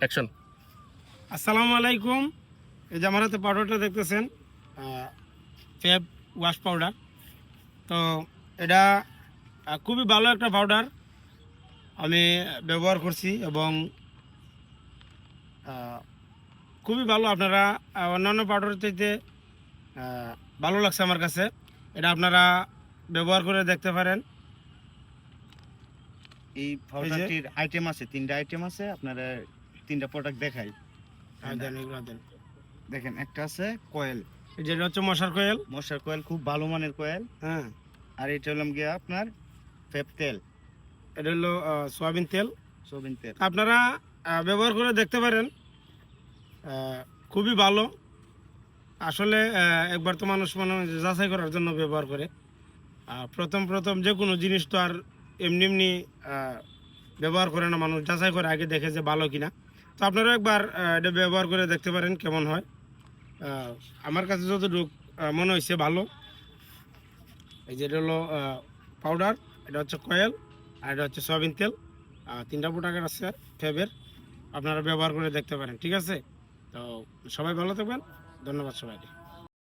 Action. আসসালামু আলাইকুম। এই যে আমার হাতে পাউডারটা দেখতেছেন, ফেব ওয়াশ পাউডার। তো এটা খুবই ভালো একটা পাউডার, আমি ব্যবহার করছি এবং আহ, খুবই ভালো। আপনারা অন্যান্য পাউডারের চাইতে ভালো লাগছে আমার কাছে। এটা আপনারা ব্যবহার করে দেখতে পারেন। এই এই যে পাউডারটির আইটেম আছে, 3টা আইটেম আছে। আপনারা 3টা প্রোডাক্ট দেখাই। দেন, এগুলো দেন। দেখেন, একটা আছে কয়েল, যেটা হচ্ছে মশার কোয়েল। মশার কয়েল, খুব ভালো মানের কয়েল। হ্যাঁ, আর এটা হলাম গিয়া আপনার ফেপ তেল, এটা হলো সয়াবিন তেল। সোয়াবিন তেল। আপনারা ব্যবহার করে দেখতে পারেন, খুবই ভালো। আসলে একবার তো মানুষ যাচাই করার জন্য ব্যবহার করে। প্রথম প্রথম যে কোনো জিনিস তো আর এমনি এমনি ব্যবহার করে না, মানুষ যাচাই করে আগে দেখে যে ভালো কিনা। তো আপনারা একবার এটা ব্যবহার করে দেখতে পারেন কেমন হয়। আমার কাছে যতটুকু মনে হয়েছে ভালো। এই যে এটা হলো পাউডার, এটা হচ্ছে কয়েল, আর এটা হচ্ছে সয়াবিন তেল। 3টা প্রোডাক্ট আছে ফেবের, আপনারা ব্যবহার করে দেখতে পারেন। ঠিক আছে, তো সবাই ভালো থাকবেন। ধন্যবাদ সবাইকে।